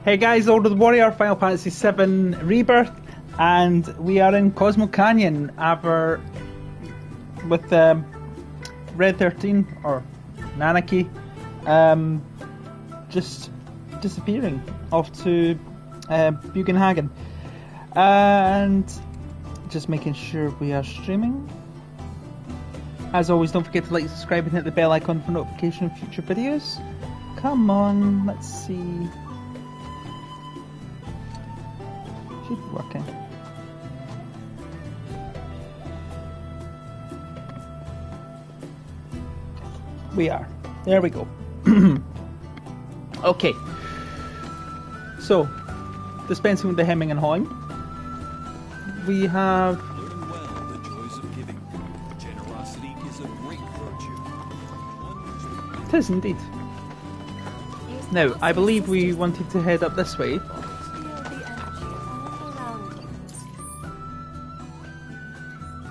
Hey guys, Older the Warrior, Final Fantasy VII Rebirth, and we are in Cosmo Canyon with Red 13, or Nanaki, just disappearing off to Bugenhagen. And just making sure we are streaming. As always, don't forget to like, subscribe, and hit the bell icon for notification of future videos. Come on, let's see. Should be working. We are. There we go. Okay. So, dispensing with the hemming and hawing. We have... Learn well the joys of giving. Generosity is a great virtue. It is indeed. Now, I believe we wanted to head up this way.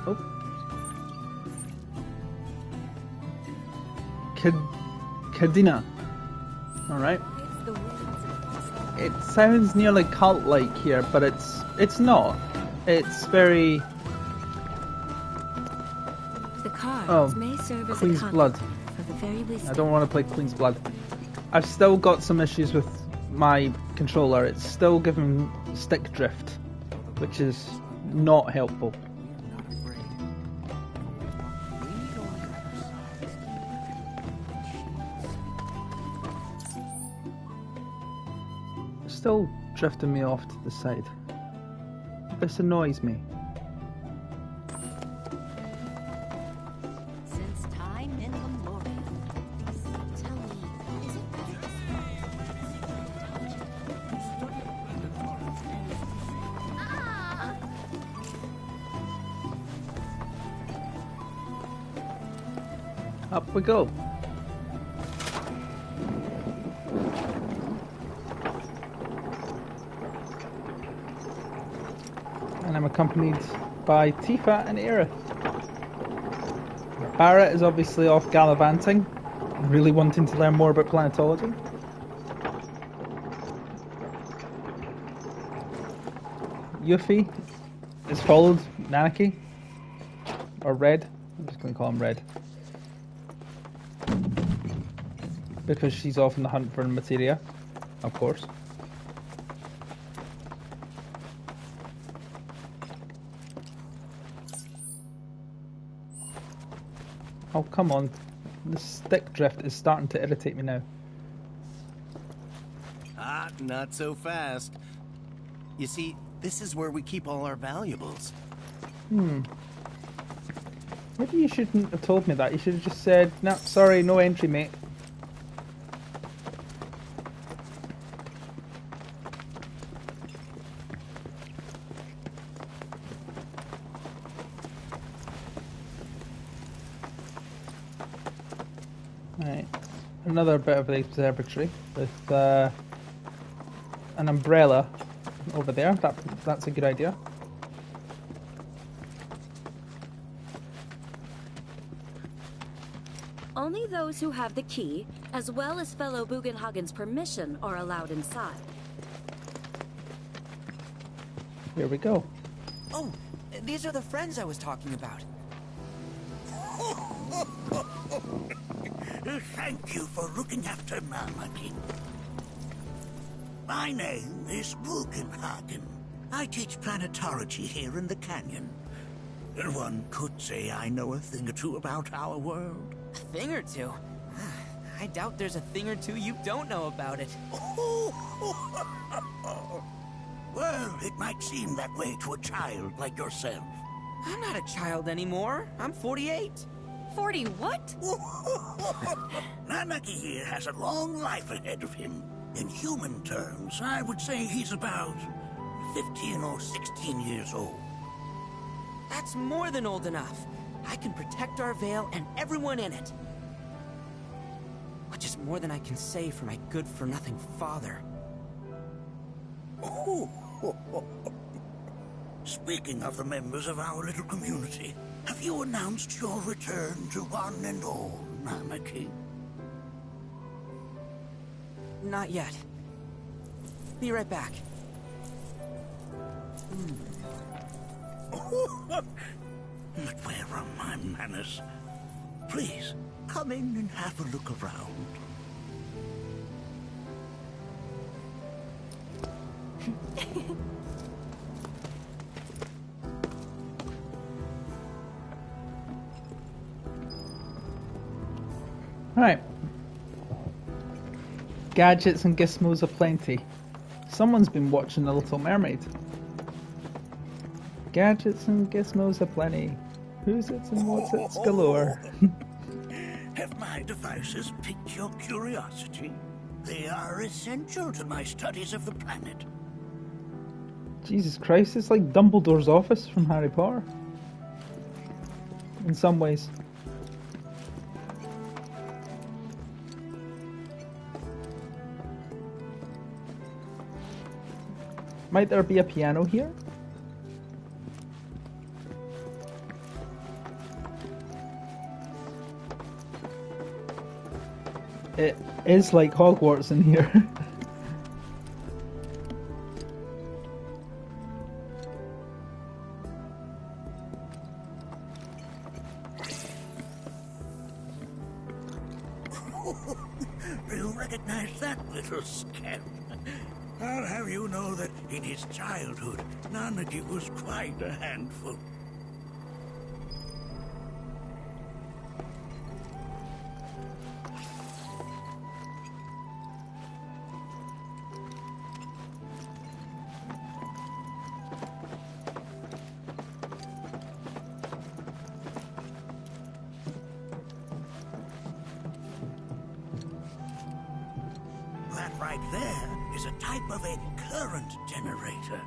Oh. Kadina. Alright. It sounds nearly cult-like here, but it's not. It's very... The cards may serve as Queen's a Blood. for the very least. I don't want to play Queen's Blood. I've still got some issues with my controller. It's still giving stick drift, which is not helpful. Still drifting me off to the side. This annoys me. Since time immemorial. Tell me, is it Up we go. And I'm accompanied by Tifa and Aerith. Barrett is obviously off gallivanting, really wanting to learn more about planetology. Yuffie is followed Nanaki, or Red. I'm just going to call him Red, because she's off in the hunt for materia, of course. Oh, come on. The stick drift is starting to irritate me now. Ah, not so fast. You see, this is where we keep all our valuables. Maybe you shouldn't have told me that. You should have just said, no, sorry, no entry, mate. Right, another bit of the observatory with an umbrella over there. That's a good idea. Only those who have the key, as well as fellow Bugenhagen's permission, are allowed inside. Here we go. Oh, these are the friends I was talking about. Thank you for looking after Nanaki. My name is Bugenhagen. I teach planetology here in the canyon. One could say I know a thing or two about our world. A thing or two? I doubt there's a thing or two you don't know about it. Well, it might seem that way to a child like yourself. I'm not a child anymore. I'm 48. 40 what? Nanaki here has a long life ahead of him. In human terms, I would say he's about 15 or 16 years old. That's more than old enough. I can protect our Veil and everyone in it. Which is more than I can say for my good-for-nothing father. Speaking of the members of our little community, have you announced your return to one and all, Nanaki? Not yet. Be right back. But where are my manners? Please, come in and have a look around. Right. Gadgets and gizmos aplenty. Someone's been watching The Little Mermaid. Gadgets and gizmos aplenty. Who's it and what's it's galore. Have my devices piqued your curiosity? They are essential to my studies of the planet. Jesus Christ, it's like Dumbledore's office from Harry Potter. In some ways. Might there be a piano here? It is like Hogwarts in here. You recognize that little scamp? I'll have you know that in his childhood, Nanaki was quite a handful. That right there is a type of a current generator.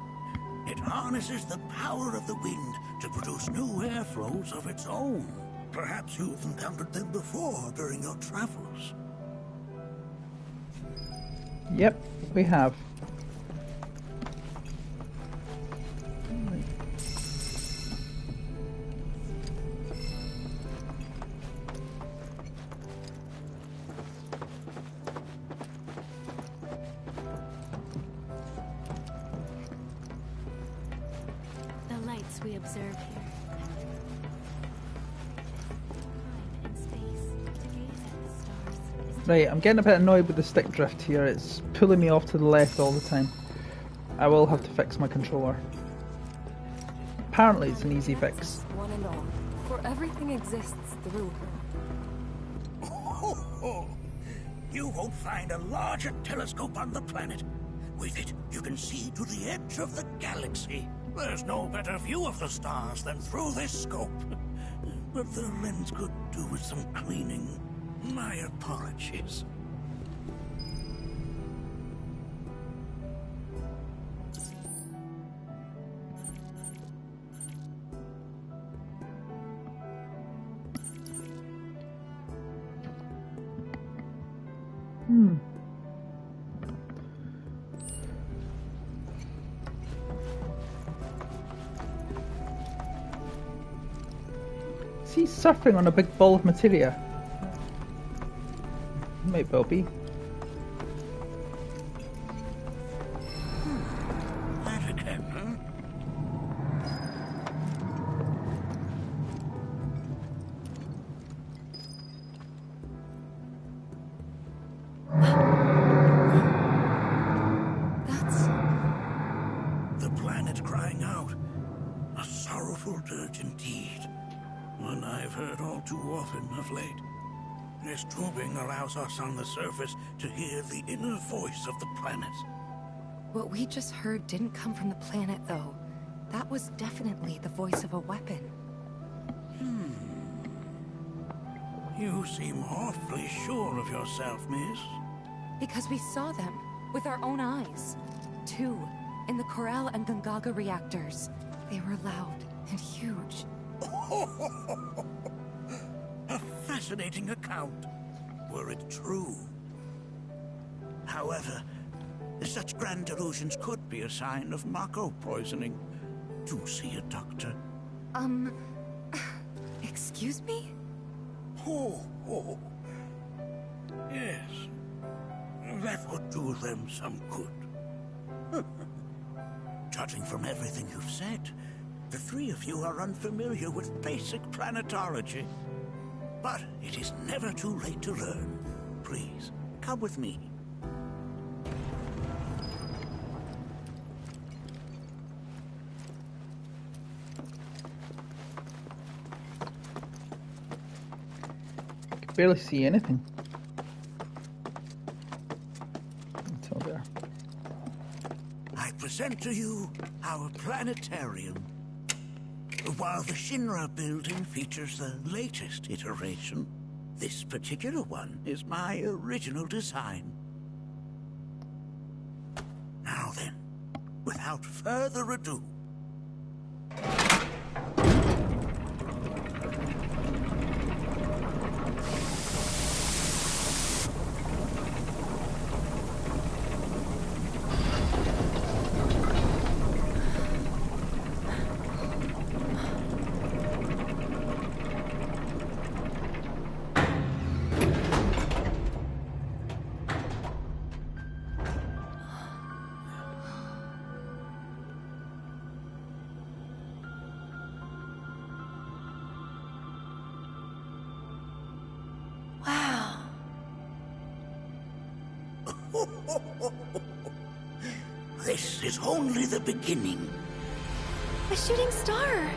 It harnesses the power of the wind to produce new airflows of its own. Perhaps you've encountered them before during your travels. Yep, we have. The lights we observe here. Time and space to gaze at the stars. Right, I'm getting a bit annoyed with the stick drift here. It's pulling me off to the left all the time. I will have to fix my controller. Apparently it's an easy fix. One and all, for everything exists through her. You won't find a larger telescope on the planet. With it, you can see to the edge of the galaxy. There's no better view of the stars than through this scope. But the lens could do with some cleaning. My apologies. Is he surfing on a big ball of materia? Might well be. That again, huh? That's... The planet crying out. A sorrowful dirge indeed. One I've heard all too often of late. This tubing allows us on the surface to hear the inner voice of the planet. What we just heard didn't come from the planet, though. That was definitely the voice of a weapon. You seem awfully sure of yourself, miss. Because we saw them, with our own eyes. Two, in the Corral and Gungaga reactors. They were loud and huge. A fascinating account, were it true. However, such grand delusions could be a sign of Mako poisoning. Do see a doctor. Excuse me? Oh. Yes. That would do them some good. Judging from everything you've said, the three of you are unfamiliar with basic planetology. But it is never too late to learn. Please, come with me. I can barely see anything. Until there. I present to you our planetarium. While the Shinra building features the latest iteration, this particular one is my original design. Now then, without further ado, Wow. this is only the beginning. A shooting star.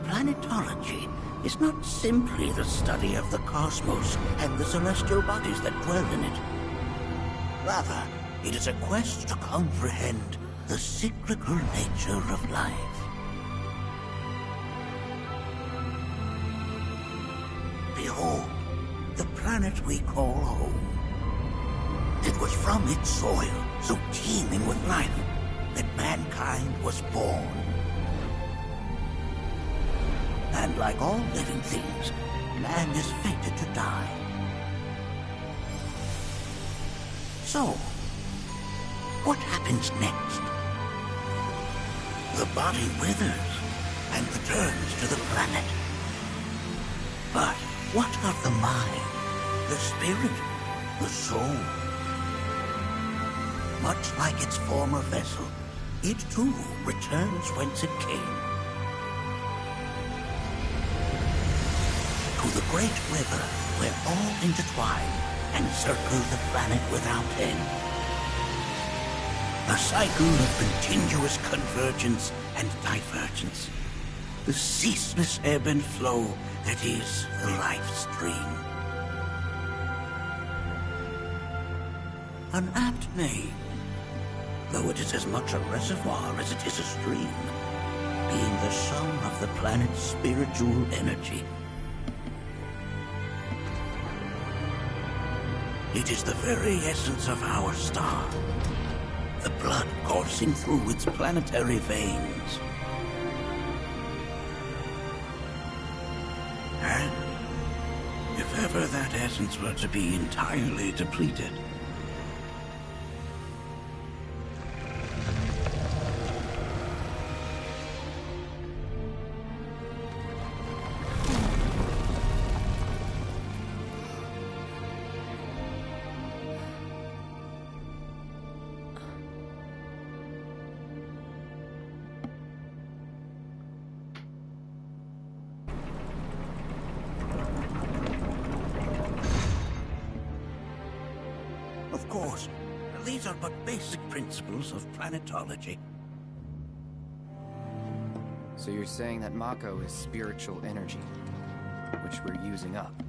Planetology is not simply the study of the cosmos and the celestial bodies that dwell in it. Rather, it is a quest to comprehend the cyclical nature of life. Behold, the planet we call home. It was from its soil, so teeming with life, that mankind was born. And like all living things, man is fated to die. So, what happens next? The body withers and returns to the planet. But what of the mind, the spirit, the soul? Much like its former vessel, it too returns whence it came. To the great river where all intertwine and circle the planet without end. A cycle of continuous convergence and divergence. The ceaseless ebb and flow that is the life stream. An apt name, though it is as much a reservoir as it is a stream, being the sum of the planet's spiritual energy. It is the very essence of our star, the blood coursing through its planetary veins. And if ever that essence were to be entirely depleted, of course, these are but basic principles of planetology. So you're saying that Mako is spiritual energy, which we're using up?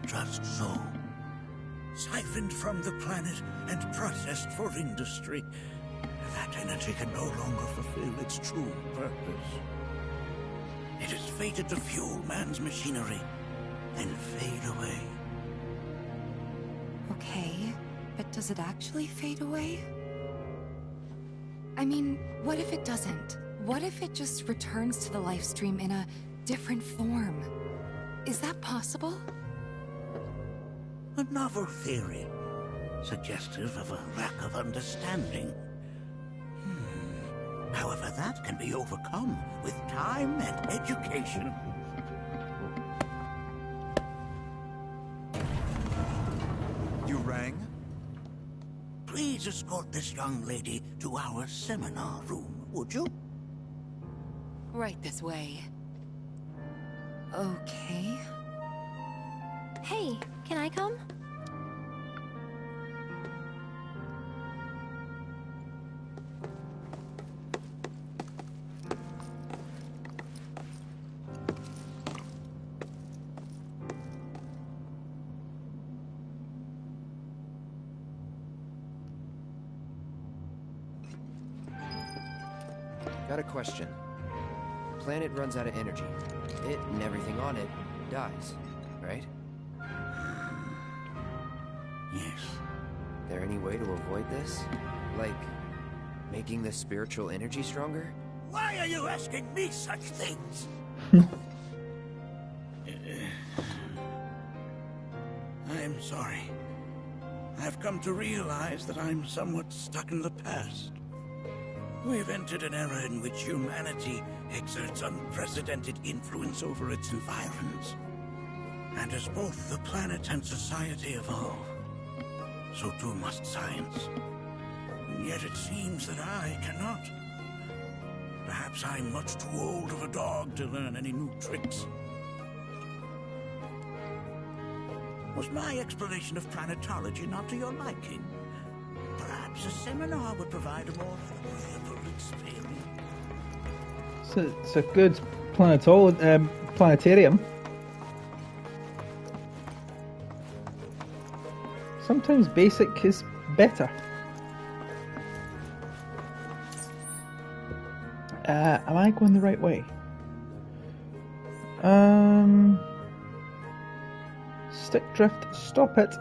Just so. Siphoned from the planet and processed for industry, that energy can no longer fulfill its true purpose. It is fated to fuel man's machinery, then fade away. Okay, but does it actually fade away? I mean, what if it doesn't? What if it just returns to the life stream in a different form? Is that possible? A novel theory, suggestive of a lack of understanding. However, that can be overcome with time and education. You rang? please escort this young lady to our seminar room, would you? Right this way. Okay. Hey, can I come? Got a question. Planet runs out of energy. It and everything on it dies, right? Yes. There any way to avoid this? Like, making the spiritual energy stronger? Why are you asking me such things? I'm sorry. I've come to realize that I'm somewhat stuck in the past. We've entered an era in which humanity exerts unprecedented influence over its environs. And as both the planet and society evolve, so too must science. And yet it seems that I cannot. Perhaps I'm much too old of a dog to learn any new tricks. Was my explanation of planetology not to your liking? Perhaps a seminar would provide a more agreeable experience. It's a good planetarium. Sometimes basic is better. Am I going the right way? Stick drift, stop it.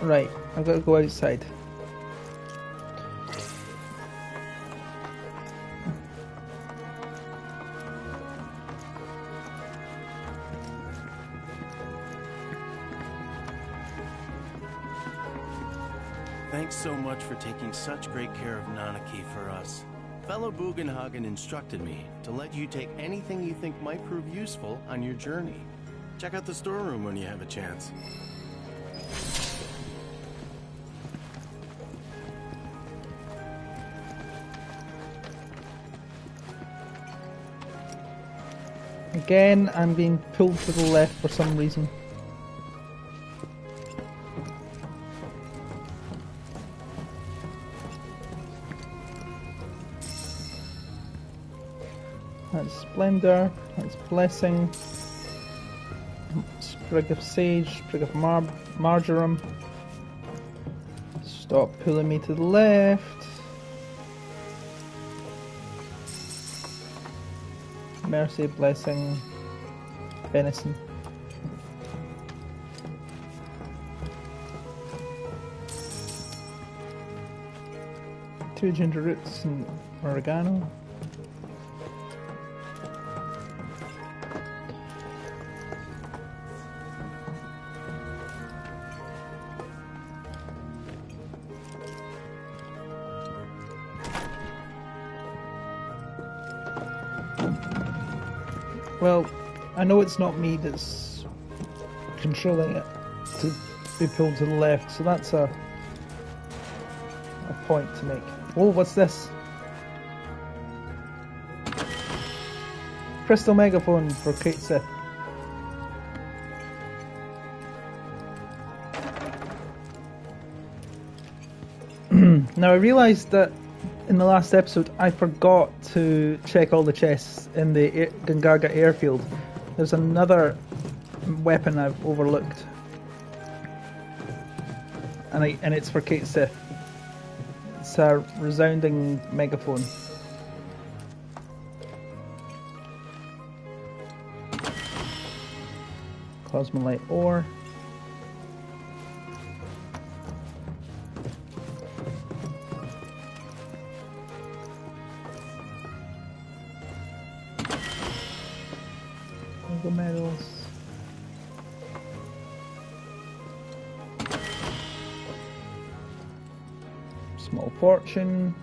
Right, I've got to go outside. Thanks so much for taking such great care of Nanaki for us. Fellow Bugenhagen instructed me to let you take anything you think might prove useful on your journey. Check out the storeroom when you have a chance. Again, I'm being pulled to the left for some reason. That's Splendor, that's Blessing, Sprig of Sage, Sprig of Marjoram. Stop pulling me to the left. Mercy, Blessing, Venison. Two ginger roots and oregano. Well, I know it's not me that's controlling it to be pulled to the left, so that's a point to make. Oh, what's this? Crystal megaphone for Kate Sith. Now I realised that in the last episode I forgot to check all the chests in the Gungaga airfield. There's another weapon I've overlooked, and it's for Kate Sith. It's a resounding megaphone. Cosmolite ore. Medals. Small fortune.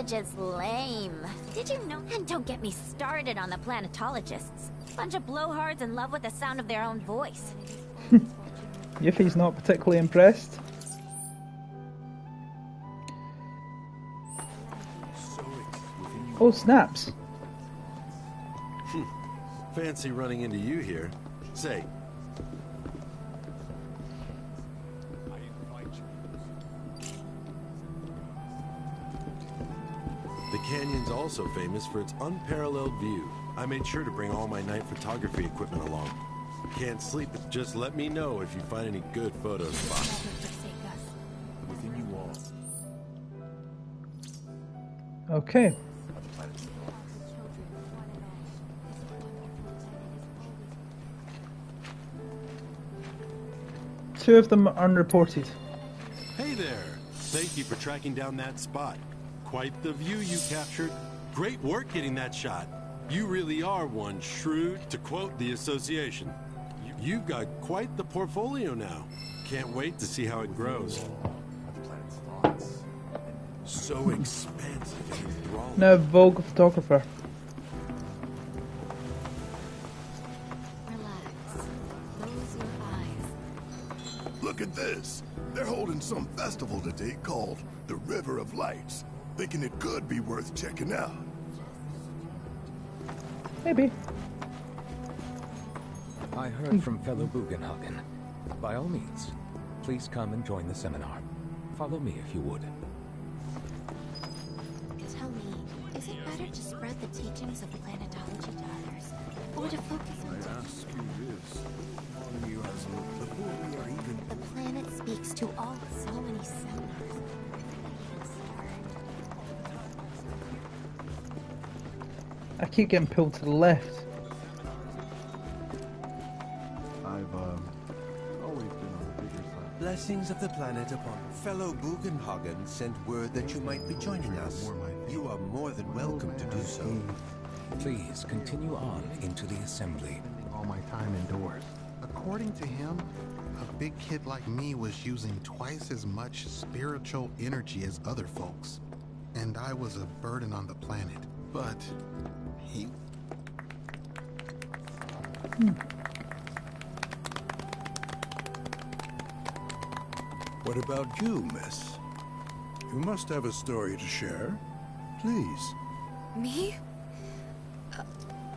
just lame. Did you know? And don't get me started on the planetologists. Bunch of blowhards in love with the sound of their own voice. Yuffie's not particularly impressed. Oh, snaps. Fancy running into you here. Say. The canyon's also famous for its unparalleled view. I made sure to bring all my night photography equipment along. Can't sleep, but just let me know if you find any good photo spots. Within you all. Okay. Two of them unreported. Hey there! Thank you for tracking down that spot. Quite the view you captured. Great work getting that shot. You really are one shrewd, to quote the association. You've got quite the portfolio now. Can't wait to see how it grows. So expansive and enthralling. Now Vogue photographer. Look at this. They're holding some festival today called the River of Lights. Thinking it could be worth checking out. Maybe. I heard from fellow Bugenhagen. By all means, please come and join the seminar. Follow me if you would. Tell me, is it better to spread the teachings of planetology to others, or to focus on... I ask you this. On you as before we are even... The planet speaks to all so many seminars. I keep getting pulled to the left. I've always been on the bigger side. Blessings of the planet upon fellow Bugenhagen sent word that you might be joining us. You are more than welcome to do so. Please continue on into the assembly. All my time indoors. According to him, a big kid like me was using twice as much spiritual energy as other folks. And I was a burden on the planet. But he... What about you, miss? You must have a story to share. Please. Me?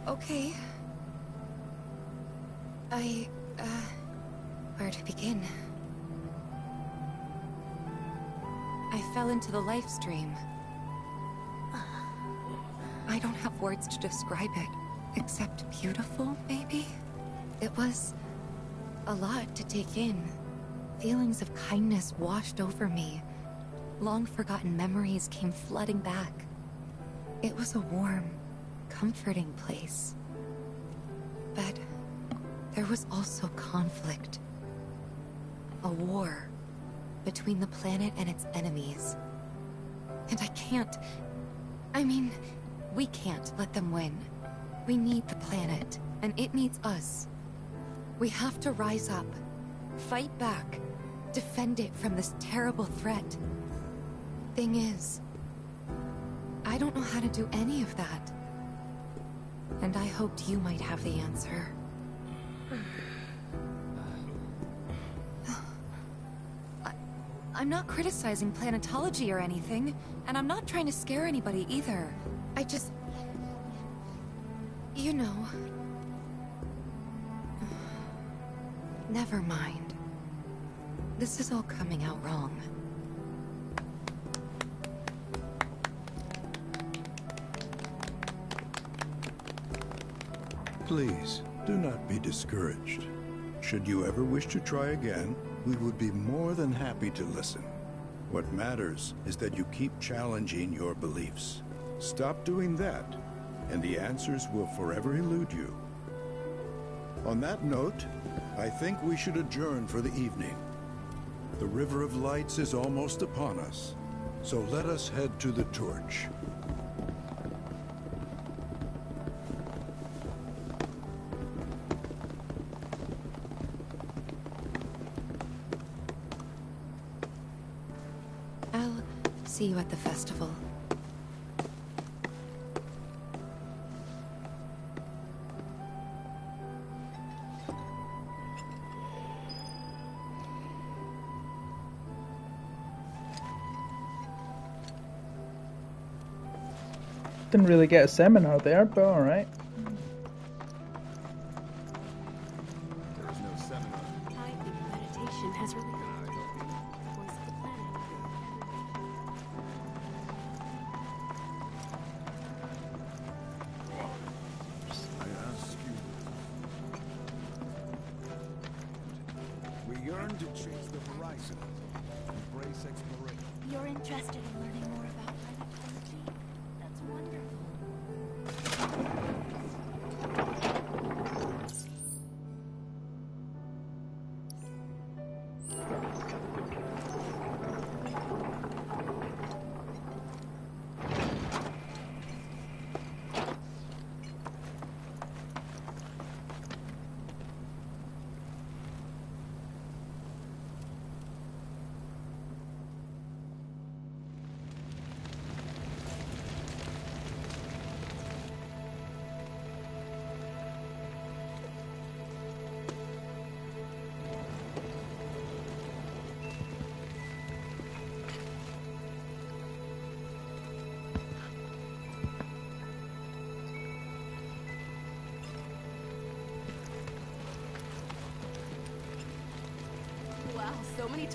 Okay. Where to begin? I fell into the life stream. I don't have words to describe it, except beautiful, maybe? It was a lot to take in. Feelings of kindness washed over me. Long-forgotten memories came flooding back. It was a warm, comforting place. But there was also conflict. A war between the planet and its enemies. And we can't let them win. We need the planet, and it needs us. We have to rise up, fight back, defend it from this terrible threat. Thing is, I don't know how to do any of that. And I hoped you might have the answer. I'm not criticizing planetology or anything, and I'm not trying to scare anybody either. I just... You know... Never mind. This is all coming out wrong. Please, do not be discouraged. Should you ever wish to try again, we would be more than happy to listen. What matters is that you keep challenging your beliefs. Stop doing that, and the answers will forever elude you. On that note, I think we should adjourn for the evening. The River of Lights is almost upon us, so let us head to the torch. I'll see you at the festival. Didn't really get a seminar there, but alright. There is no seminar. I think meditation has really the voice of the planet. I ask you. We yearn to chase the horizon, embrace exploration. You're interested in learning more about planetology? That's wonderful. Wow, so many